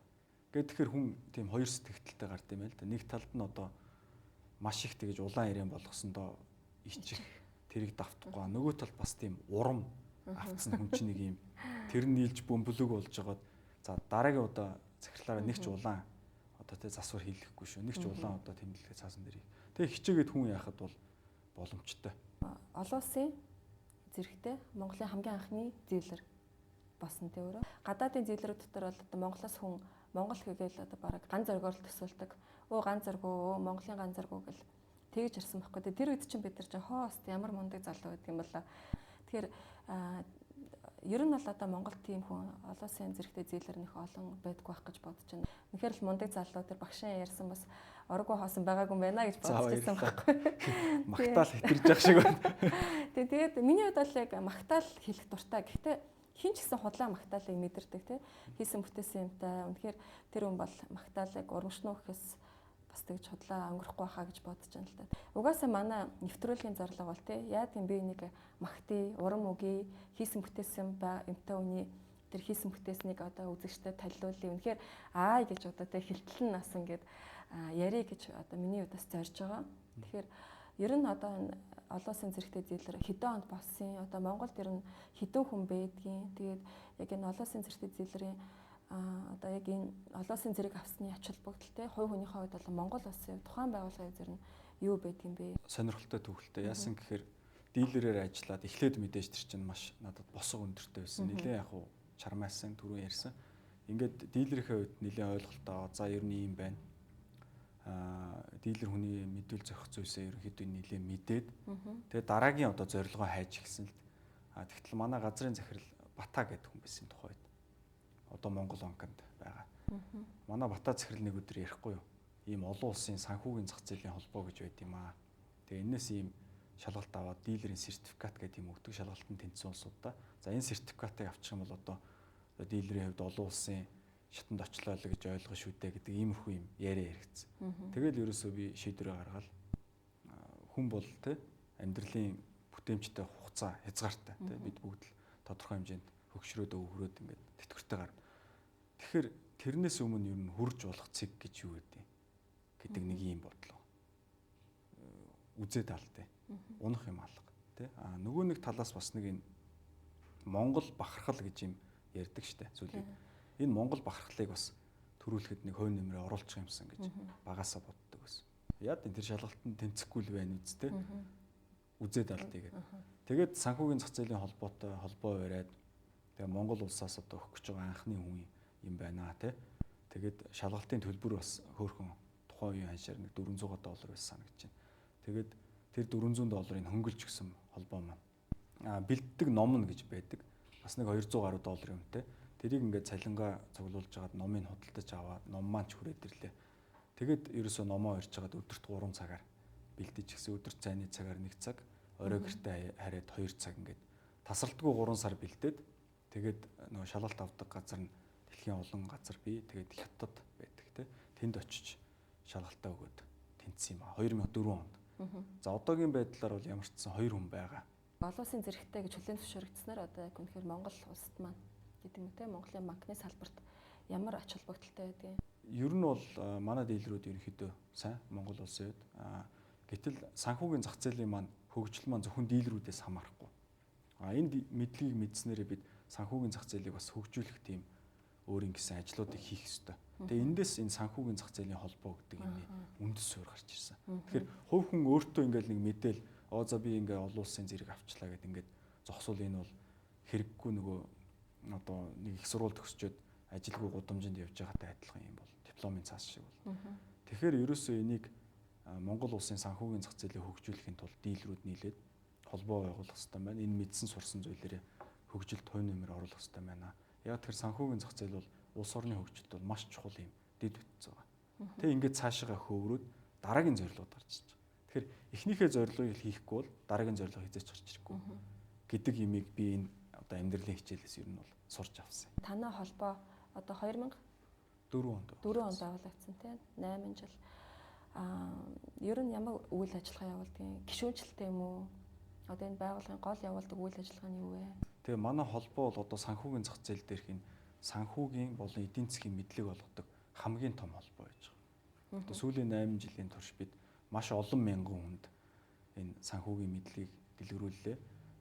Гэт тэгэхээр хүн тийм хоёр сэтгэлдэлтэй гард юм байл да. Нэг талд нь одоо маш их тэгэж улаан ирээн болгосондоо ичих тэрийг давтахгүй. Нөгөө талд бас тийм урам автсан хүн чинь нэг юм тэр нийлж бөмбөлөг болж байгаад за дараагийн удаа захирлаараа нэг ч улаан одоо тэ засвар хийлгэхгүй шүү. Нэг ч улаан одоо тэмдэглэгээ цаасан дээр. Тэгээ хичээгээд хүн яхад бол боломжтой.
Олон улсын зэрэгтэй Монголын хамгийн анхны зэвлэр болсон тэ өөрөө. Гадаадын зэвлэрүүд дотор бол одоо Монголоос хүн Монгол гэгээл одоо бараг ган зоргоор л төсөөлдөг. Ган зоргоо, Монголын ган зоргоо гэл тэгж ирсэн байхгүй. Тэр үед чинь бид нар чинь хоост ямар мундаг залуу гэдэг юм болоо. Тэгэхээр ер нь бол одоо Монголд тийм хүн олон улсын зэрэгтэй зэвлэр нөх олон байдгүй байх гэж бодож байна. Үнэхээр л мундаг залуу тэр багшаа ярьсан бас оргоо хоосон байгаагүй юм байна гэж бодож байсан байхгүй.
Магтаал хэтэрж явах шиг байна.
Тэгээд миний хувьд бол яг магтаал хэлэх дуртай. Гэхдээ хин ч гэсэн худлаа магтаалыг мэдэрдэг тий. Хийсэн бүтээсэн юмтай. Үнэхээр тэр хүн бол магтаалыг урамшнуу гэхээс бас тэгж худлаа өнгөрөхгүй байхаа гэж бодож байна л да. Угаасаа манай нэвтрүүлгийн зарлага бол тий. Яа гэм би нэг магтъя, урам өгье, хийсэн бүтээсэн юмтай үний тэр хийсэн бүтээснийг одоо үзэгчдэд танилцуулъя. Үнэхээр гэж одоо тий хилтэлэн насан гэд ярий гэж одоо миний удаас зорж байгаа. Тэгэхээр ер нь одоо олон улсын зэрэгтэй зэвлэр хэдэн онд болсон. Одоо Монголд ер нь хэдэн хүн байдгийн. Тэгээд яг энэ олон улсын зэрэгтэй зэвлэрийн одоо яг энэ олон улсын зэрэг авсны ач холбогдолтой хувь хүнийхээ хувьд бол Монгол улсын тухайн байгууллагын зэр нь юу байдгийн бэ?
Сонирхолтой төвхөлтэй. Яасан гэхээр дилерээр ажиллаад эхлээд мэдээж тэр чинь маш надад босго өндөртэй байсан. Нилээн яг уу чармаасан түрүү ярьсан. Ингээд дилерийнхээ хувьд нилээн ойлголтоо за ер нь ийм байна. Дилер хүний мэдүүл зохих зүйлсээ ерөнхийдөө нэлээд мэдээд тэгээ дараагийн одоо зорилгоо хайж ихсэн л. Тэгтэл манай газрын захирал Бата гэдэг хүн байсан тухайд. Одоо Монгол банкнд байгаа. Манай Бата захирал нэг өдөр ярихгүй юу? Ийм олон улсын санхүүгийн зах зээлийн холбоо гэж байд юм аа. Тэгээ энэс ийм шалгалт аваад дилерийн сертификат гэдэг юм өгдөг шалгалтанд тэнцсэн улсуудаа. За энэ сертификатыг авчих юм бол одоо дилерийн хувьд олон улсын шатанд очлоо л гэж ойлгоо шүү дээ гэдэг иймэрхүү юм яриа яригдсан. Тэгэл ерөөсөө би шийдвэрээ гаргаад хүн бол тэ амьдралын бүтээмжтэй хугацаа хязгаартай тэ бид бүгд л тодорхой хэмжээнд хөгшрөөд өвгөрөөд ингээд тэтгэвртэй гарна. Тэгэхээр тэрнээс өмнө ер нь хурж болох цэг гэж юу гэдэг нэг юм бодлоо. Үзээд алтай. Унах юм алга тэ. Нөгөө нэг талаас бас нэг энэ Монгол бахархал гэж юм ярьдаг штэ зүйлийг. Энэ Монгол бахархлыг бас төрүүлэхэд нэг хойно нэмрээ оруулчих юмсан гэж багасаа боддог байсан. Яад энэ тэр шалгалтанд тэнцэхгүй л байна үсттэй. Үзээд алдъя гэдэг. Тэгээд санхүүгийн зах зээлийн холбоотой холбоо бариад тэгээ Монгол улсаас одоо өгөх гэж байгаа анхны хүн юм байна те. Тэгээд шалгалтын төлбөр бас хөөрхөн тухайн үеийн ханшаар нэг $400 байсан санагдаж байна. Тэгээд тэр $400-ыг хөнгөлж гисэн холбоо маань бэлддэг ном нь гэж байдаг. Бас нэг $200 гаруй юмтай. Тэрийг ингээд цалингаа цуглуулж жагаад номыг худалдаж аваад ном маань ч хүрээд ирлээ. Тэгээд ерөөсөө номоо ирж жагаад өдөрт 3 цагаар бэлдэж гисэн. Өдөрт цайны цагаар 1 цаг, орой гэртээ хараад 2 цаг ингээд тасралтгүй 3 сар бэлдээд тэгээд нөгөө шалгалт авдаг газар нь дэлхийн олон газар бий. Тэгээд хятад байдаг те. Тэнд очиж шалгалтаа өгөөд тэнцсэн юм а 2004 онд. За одоогийн байдлаар бол ямар ч гэсэн 2 хүн байгаа.
Олон улсын зэрэгтэй гэж хүлээн зөвшөөрөгдсөнээр одоо яг үнэхээр Монгол улсад маань гэдэг юм те Монголын банкны салбарт ямар ач холбогдолтой байдгийг.
Ер нь бол манай дилерүүд ерөнхийдөө сайн Монгол улсын үед гэтэл санхүүгийн зах зээлийн маань хөгжил маань зөвхөн дилерүүдээс хамаарахгүй. Энэ мэдлэгийг мэдснээрээ бид санхүүгийн зах зээлийг бас хөгжүүлэх тийм өөрийн гэсэн ажлуудыг хийх ёстой. Тэгээ эндээс энэ санхүүгийн зах зээлийн холбоо гэдэг юмны үндэс суурь гарч ирсэн. Тэгэхээр хувь хүн өөртөө ингээл нэг мэдээл за би ингээ олон улсын зэрэг авчлаа гэд ингээд зогсвол энэ бол хэрэггүй нөгөө одоо нэг их сургууль төгсчөөд ажилгүй гудамжинд явж байгаатай адилхан юм бол дипломын цаас шиг бол. Тэгэхээр ерөөсөө энийг Монгол улсын санхүүгийн зах зээлийг хөгжүүлэхийн тулд дилерүүд нийлээд холбоо байгуулах хэрэгтэй байна. Энэ мэдсэн сурсан зүйлээрээ хөгжилд хувь нэмэр оруулах хэрэгтэй байна. Яг тэр санхүүгийн зах зээл бол улс орны хөгжилд бол маш чухал юм дэд бүтц байгаа. Тэг ингээд цаашаа хөврөөд дараагийн зорилгод гарч ирж байгаа. Тэгэхээр эхнийхээ зорилгыг хийхгүй бол дараагийн зорилго хязгаарч гарч ирэхгүй гэдэг юмыг би энэ одоо амьдралын хичээлээс ер нь бол сурч авсан.
Танай холбоо одоо 2004
онд
байгуулагдсан тийм 8 жил. Ер нь ямар үйл ажиллагаа явуулдаг? Гишүүнчлэлтэй юм уу? Одоо энэ байгууллагын гол явуулдаг үйл ажиллагаа нь юу вэ?
Тэгээ манай холбоо бол одоо санхүүгийн зах зээл дээрх энэ санхүүгийн болон эдийн засгийн мэдлэг олгодог хамгийн том холбоо байж байгаа. Одоо сүүлийн 8 жилийн турш бид маш олон мянган хүнд энэ санхүүгийн мэдлэгийг дэлгэрүүллээ.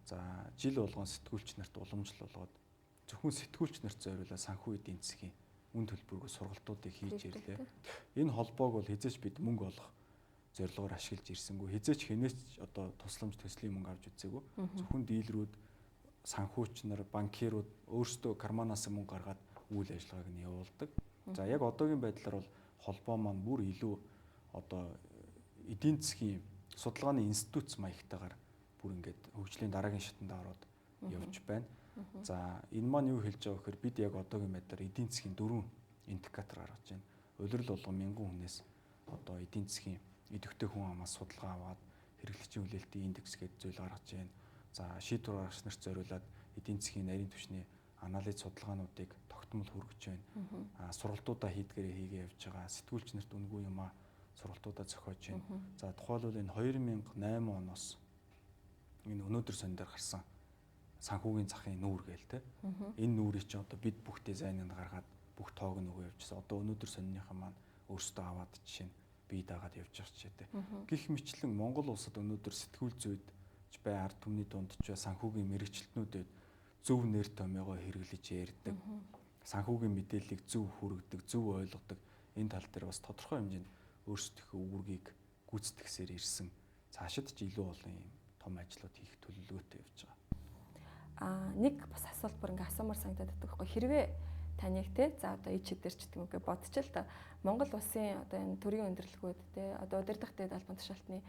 За жил болгон сэтгүүлч нарт уламжлал болгоод зөвхөн сэтгүүлч нарт зориулаад санхүү эдийн засгийн үн төлбөргүй сургалтуудыг хийж ирлээ. Энэ холбоог бол хизээч бид мөнгө олох зорилгоор ашиглаж ирсэнгүй. Хизээч хэнээс одоо тусламж төслийн мөнгө авч үзээгүй. Зөвхөн дийлрүүд, санхүүч нар, банкирууд өөрсдөө карманаас мөнгө гаргаад үйл ажиллагааг нь явуулдаг. За яг одоогийн байдлаар бол холбоо маань бүр илүү одоо эдийн засгийн судалгааны институт маягтайгаар бүр ингээд хөгжлийн дараагийн шатанд ороод явж байна. За энэ маань юу хэлж байгаа гэхээр бид яг одоогийн байдлаар эдийн засгийн 4 индикатор гаргаж байна. Улирал болгон мянган хүнээс одоо эдийн засгийн идэвхтэй хүн амаас судалгаа аваад хэрэглэгчийн хүлээлтийн индекс гэдэг зүйл гаргаж байна. За шийдвэр гаргагч нарт зориулаад эдийн засгийн нарийн түвшний анализ судалгаануудыг тогтмол хүргэж байна. Сургалтуудаа хийдгээрээ явж байгаа. Сэтгүүлч нарт үнгүй юмаа сургалтуудаа зохиож байна. За тухайлбал энэ 2008 оноос энэ өнөөдөр сон дээр гарсан санхүүгийн захын нүүр гээл те. Энэ нүүрийг чинь одоо бид бүх дизайныг гаргаад бүх тоог нь өгөө явжсан. Одоо өнөөдөр сонныхаа маань өөрсдөө аваад жишээ нь бий дагаад явж байгаа ч гэдэг. Гэх мэтлэн Монгол улсад өнөөдөр сэтгүүл зүйд бай ард түмний дунд ч бай санхүүгийн мэрэгчлэтнүүдэд зөв нэр томьёогоо хэрэглэж ярьдаг. Санхүүгийн мэдээллийг зөв хүргэдэг, зөв ойлгодог. Энэ тал дээр бас тодорхой хэмжээнд өөрсдийнхөө үүргийг гүйцэтгэсээр ирсэн. Цаашид ч илүү олон юм том ажлууд хийх төлөвлөгөөтэй явж байгаа.
Нэг бас асуулт бүр ингээ асуумар санагдаад байдаг байхгүй хэрвээ таныг те за одоо ич хэдэр ч гэдэг юм уу бодчих л та Монгол улсын одоо энэ төрийн өндөрлөгүүд те одоо удирдах дэд албан тушаалтны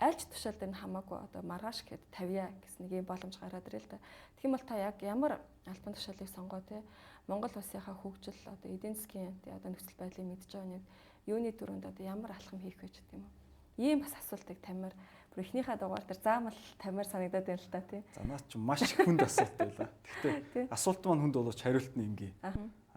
аль ч тушаал дээр нь хамаагүй одоо маргааш гэд 50 гэсэн нэг юм боломж гараад ирэл та. Тэгэх юм бол та яг ямар албан тушаалыг сонгоо те Монгол улсынхаа хөгжил одоо эдийн засгийн одоо нөхцөл байдлыг мэдж байгаа нэг юуны дөрөнд одоо ямар алхам хийх вэ гэдэг юм уу. Ийм бас асуултыг тамир бүр эхнийхээ дугаар дээр заамал тамир санагдаад байна л та тий.
За наад чи маш их хүнд асуулт байлаа. Гэхдээ асуулт маань хүнд боловч хариулт нь ингээ.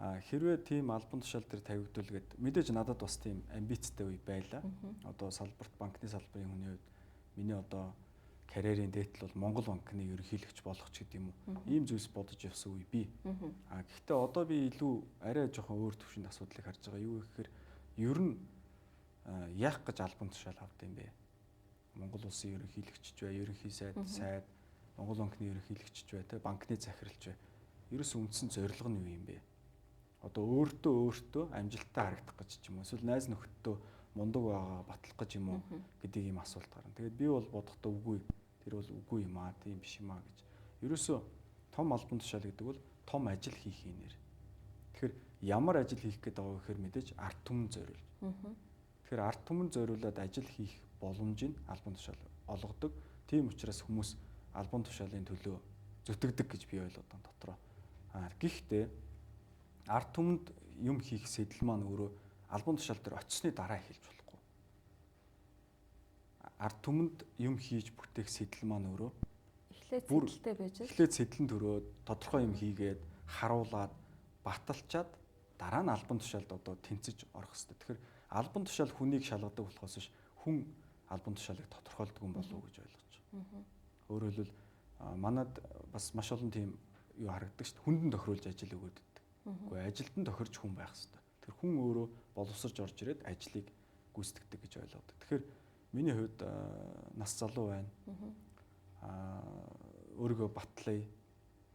Хэрвээ тийм албан тушаал дээр тавигдуулгээд мэдээж надад бас тийм амбицтай үе байлаа. Одоо салбарт банкны салбарын хүний хувьд миний одоо карьерийн дээдл бол Монгол банкны ерөнхийлөгч болох ч гэдэг юм уу. Ийм зүйлс бодож явсан үе бий. Гэхдээ одоо би илүү арай жоохон өөр төвшөнд асуудлыг харж байгаа. Юу гэхээр ер нь яах гэж албан тушаал авд юм бэ? Монгол улсын ерөнхийлөгч бай, ерөнхий сайд, Монгол банкны ерөнхийлөгч бай, тэ банкны захиралч бай. Ерөөс үндсэн зорилго нь юу юм бэ? Одоо өөртөө амжилттай харагдах гэж ч юм уу эсвэл найз нөхөддөө мундаг байгаа батлах гэж юм уу гэдэг ийм асуулт гарна. Тэгээд би бол бодохдоо үгүй. Тэр бол үгүй юм аа, тийм биш юм аа гэж. Ерөөсөө том албан тушаал гэдэг бол том ажил хийх нэр. Тэгэхээр ямар ажил хийх гэдэг байгаа гэхээр мэдээж ард түмэн зориулж. Тэгэхээр ард түмэн зориулаад ажил хийх боломжийг албан тушаал олгодог. Тийм учраас хүмүүс албан тушаалын төлөө зүтгэдэг гэж би ойлгоод байна дотроо. Гэхдээ ард түмэнд юм хийх сэтэл маань өөрөө албан тушаал дээр очисны дараа эхэлж болохгүй. Ард түмэнд юм хийж бүтээх сэтэл маань өөрөө
эхлээд сэтэлтэй байж л.
Эхлээд сэтлэн төрөөд тодорхой юм хийгээд харуулад баталчаад дараа нь албан тушаалд одоо тэнцэж орох хэрэгтэй. Тэгэхээр албан тушаал хүнийг шалгадаг болохоос биш хүн албан тушаалыг тодорхойлдог юм болов уу гэж ойлгож байна. Өөрөөр хэлбэл манад бас маш олон тийм юу харагддаг шүү дээ. Хүндэн тохируулж ажил өгөөд иддэг. Гэхдээ ажилд нь тохирч хүн байх хэрэгтэй. Тэр хүн өөрөө боловсрч орж ирээд ажлыг гүйцэтгэдэг гэж ойлгодог. Тэгэхээр миний хувьд нас залуу байна. Өөрийгөө батлая.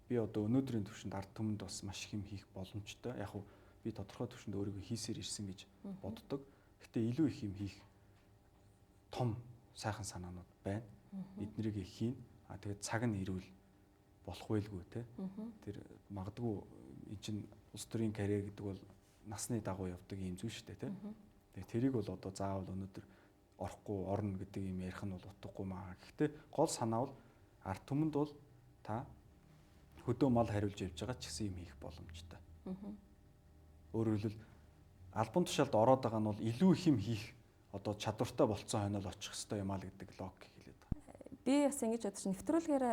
Би одоо өнөөдрийн түвшинд ард түмэнд бас маш их юм хийх боломжтой. Яг нь би тодорхой түвшинд өөрийгөө хийсээр ирсэн гэж боддог. Гэхдээ илүү их юм хийх том сайхан санаанууд байна. Эднэрийг хийн. Тэгээд цаг нь ирвэл болох байлгүй те. Тэр магадгүй эн чинь улс төрийн карьер гэдэг бол насны дагуу явдаг юм зүйл шүү дээ те. Тэгээд тэрийг бол одоо заавал өнөөдөр орохгүй орно гэдэг юм ярих нь бол утгагүй маа. Гэхдээ гол санаа бол ард түмэнд бол та хөдөө мал хариулж явж байгаа ч гэсэн юм хийх боломжтой. Өөрөөр хэлбэл албан тушаалд ороод байгаа нь бол илүү их юм хийх одоо чадвартай болцсон хойно л очих хэвээр юм аа л гэдэг логик хэлээд байгаа.
Би бас ингэж бодож нэвтрүүлгээр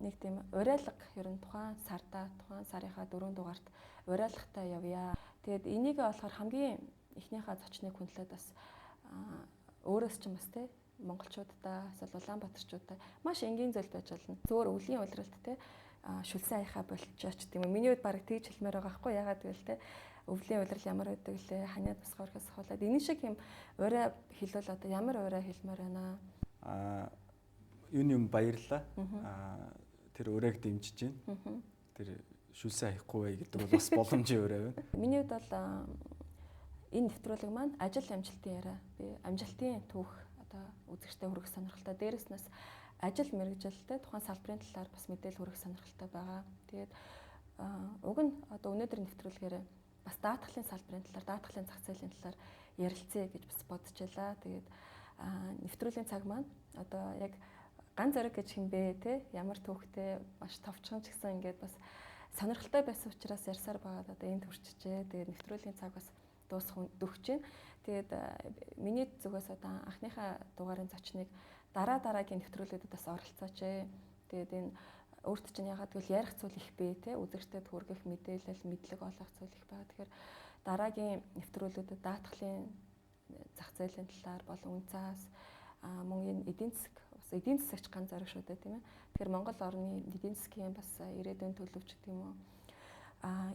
нэг тийм уриалга ер нь тухайн сарынхаа 4 дугаарт уриалгатай явъя. Тэгээд энийг болохоор хамгийн эхнийхээ зочныг хүндлээд бас өөрөөс ч юм бас те монголчуудаа эсвэл Улаанбаатарчуудаа маш энгийн зүйл байж болно. Зөвөр өвлийн улиралт те шүлсэн аяхаа болчихооч тийм үү. Миний үед баг тэгж хэлмээр байгаа байхгүй ягаад гэвэл те өвлийн улирал ямар байдаг лээ ханиад босгохоос ахуулаад энэ шиг юм урай хэлвэл одоо ямар урай хэлмээр байна.
Юуны юм баярлаа. Тэр урайг дэмжиж байна. Тэр шүлсэн аяхгүй бай гэдэг бол бас боломжийн урай байна.
Миний үед бол энэ нэвтрүүлэг маань ажил амжилтын яриа. Би амжилтын түүх одоо үзэгчтэй хүргэх сонирхолтой. Дээрээс нас ажил мэргэжилтэй тухайн салбарын талаар бас мэдээлэл хүргэх сонирхолтой байгаа. Тэгээд уг нь одоо өнөөдөр нэвтрүүлгээр бас даатгалын салбарын талаар, даатгалын зах зээлийн талаар ярилцъя гэж бас бодож байлаа. Тэгээд нэвтрүүлгийн цаг маань одоо яг ганц зориг гэж хэмбэ те ямар түүхтэй маш товчхон ч гэсэн ингээд бас сонирхолтой байсан учраас ярьсаар байгаа. Одоо энд хүрчижээ. Тэгээд нэвтрүүлгийн цаг бас дуусах дөхөж байна. Тэгээд миний зүгээс одоо анхныхаа дугаарын зочныг дараагийн нэвтрүүлгүүдэд бас оролцооч. Тэгээд энэ өөрт чинь ягаад гэвэл ярих зүйл их бэ те үзэгчдэд хүргэх мэдээлэл, мэдлэг олгох зүйл их байгаа. Тэгэхээр дараагийн нэвтрүүлгүүдэд даатгалын зах зээлийн талаар болон үнцаас мөн энэ эдийн засагч ганц зориг шүү дээ тийм ээ. Тэгэхээр Монгол орны эдийн засгийн бас ирээдүйн төлөвч гэх юм уу.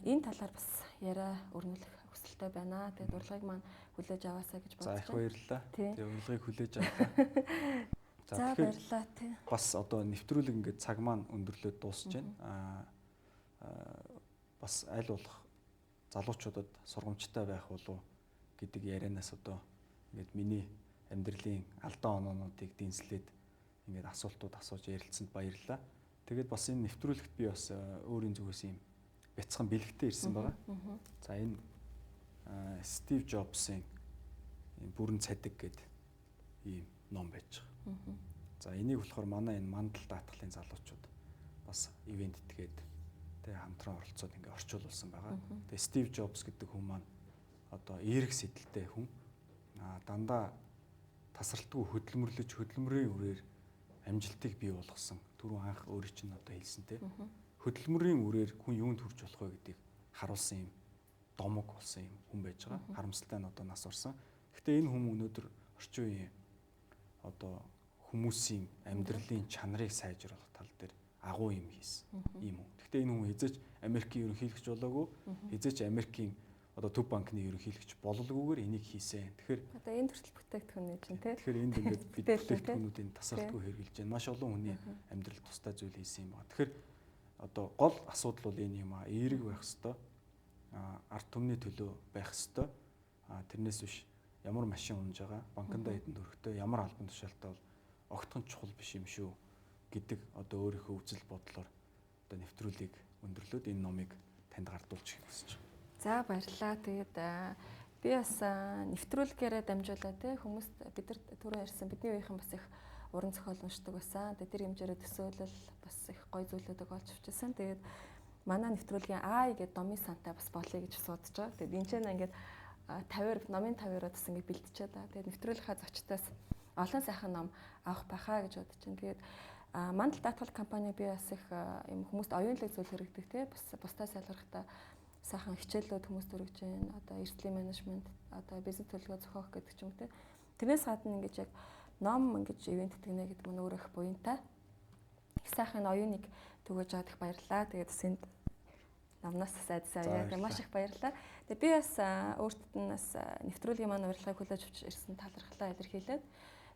Энэ талаар бас яриа өрнүүлэх хүсэлтэй байна. Тэгээд урилгыг маань хүлээж аваасаа гэж бодож байна.
За их баярлалаа. Тэгээд урилгыг хүлээж авлаа.
За баярлалаа тий.
Бас одоо нэвтрүүлэг ингээд цаг маань өндөрлөөд дуусч байна. Бас аль болох залуучуудад сургамжтай байх болов гэдэг ярианаас одоо ингээд миний амьдралын алдаа оноонуудыг дэнслээд ингээд асуултууд асууж ярилцсанд баярлалаа. Тэгээд бас энэ нэвтрүүлэгт би бас өөрийн зүгээс юм бяцхан бэлэгтэй ирсэн байгаа. За энэ Стив Джобсын бүрэн цадиг гэдэг ийм ном байж байгаа. За энийг болохоор манай энэ мандал даатгалын залуучууд бас ивентгээд тэг хамтран оролцоод ингээ орчуулсан байгаа. Тэгээ Стив Джобс гэдэг хүн маань одоо эерэг сэдэлтэй хүн. Дандаа тасралтгүй хөдөлмөрийн үрээр амжилтыг бий болгосон. Түрүүн анх өөрөө чинь одоо хэлсэнтэй. Хөдөлмөрийн үрээр хүн юунд хүрч болох вэ гэдгийг харуулсан юм домог болсон юм хүн байж байгаа. Харамсалтай нь одоо нас орсон. Гэхдээ энэ хүн өнөөдөр орчин үеийн одоо хүмүүсийн амьдралын чанарыг сайжруулах тал дээр агуу юм хийсэн юм уу. Гэхдээ энэ хүн хизээч Америкийн ерөнхийлөгч болоогүй, хизээч Америкийн одоо төв банкны ерөнхийлөгч бололгүйгээр энийг хийсэн. Тэгэхээр
одоо энэ төрөл бүтээгдэхүүн нэж чинь тий.
Тэгэхээр энд ингээд бид бүтээгдэхүүнүүдийн тасралтгүй хэрэгжилж байна. Маш олон хүний амьдралд тустай зүйл хийсэн юм байна. Тэгэхээр одоо гол асуудал бол энэ юм аа. Эерэг байх хэвээр, ард түмний төлөө байх хэвээр. Тэрнээс биш ямар машин унж байгаа, банкнда хэдэн төгрөгтэй, ямар албан тушаалтай бол огтхон чухал биш юм шүү гэдэг одоо өөрийнхөө үзэл бодлоор одоо нэвтрүүлгийг өндөрлөөд энэ номыг танд гардуулж хүсэж байна.
За баярлалаа. Тэгээд би бас нэвтрүүлгээрээ дамжуулаад те хүмүүст бид нар түрүү ярьсан бидний үеийнхэн бас их уран зохиол уншдаг байсан. Тэгээд тэр хэмжээрээ төсөөлөл бас их гоё зүйлүүдийг олж авчихсан. Тэгээд манай нэвтрүүлгийн гэдэг номын сантай бас болъё гэж судаж байгаа. Тэгээд энэ ч ингээд 50 номын 50-аар бас ингээд бэлтжээд байгаа. Тэгээд нэвтрүүлгийнхаа зочдоос олон сайхан ном авах байхаа гэж бодож байна. Тэгээд мандал даатгал компани би бас их юм хүмүүст оюунлаг зүйл хэрэгдэг те бас бусдаа сайлгарахтаа сайхан хичээлүүд хүмүүст өргөж байна. Одоо эрсдлийн менежмент, одоо бизнес төлөвлөгөө зохиох гэдэг ч юм те. Тэрнээс гадна ингэж яг ном ингэж ивент тгнэ гэдэг нь өөр их буянтай. Их сайхан оюуныг түгэж аваад их баярлалаа. Тэгээд энд номноос сайдсан яг маш их баярлалаа. Тэгээд би бас өөртөө нь бас нэвтрүүлгийн маань урилгыг хүлээж авч ирсэн талархлаа илэрхийлээд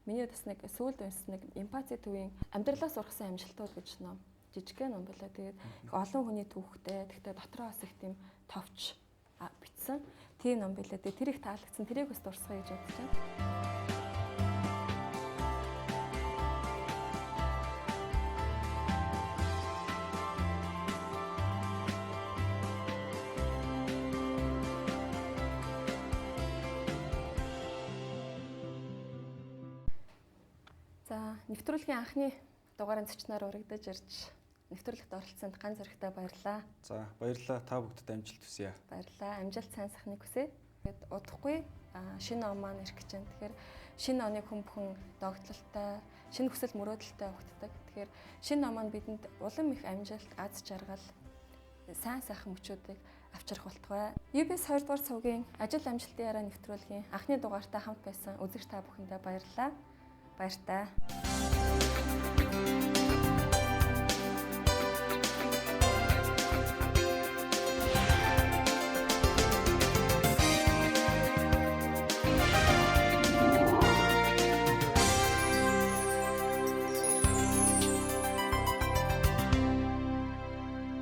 миний бас нэг сүүлд уншсан нэг эмпати төвийн амьдралаас ургасан амжилтууд гэж ном жижигхэн ном байлаа. Тэгээд олон хүний түүхтэй. Тэгтээ дотроо бас их тийм товч бичсэн. Тийм ном байлаа. Тэгээд тэр их таалагдсан. Тэрийг бас дурсгая гэж бодож байна. За нэвтрүүлгийн анхны дугаарын зочноор урагдаж ирж нэвтрүүлэгт оролцсонд ганц зэрэгтэй баярлалаа.
За баярлалаа. Та бүгдэд амжилт хүсье.
Баярлалаа. Амжилт сайн сайхныг хүсье. Тэгэд удахгүй шинэ он маань ирэх гэж байна. Тэгэхээр шинэ оны хүн бүхэн догтлолтой, шинэ хүсэл мөрөөдөлтэй өгддөг. Тэгэхээр шинэ он маань бидэнд улам их амжилт, аз жаргал, сайн сайхан мөчүүдийг авчрах болтугай. UBS 2 дугаар цугийн ажил амжилтын яриа нэвтрүүлгийн анхны дугаартаа хамт байсан үзэгч та бүхэндээ баярлалаа. Баяртай.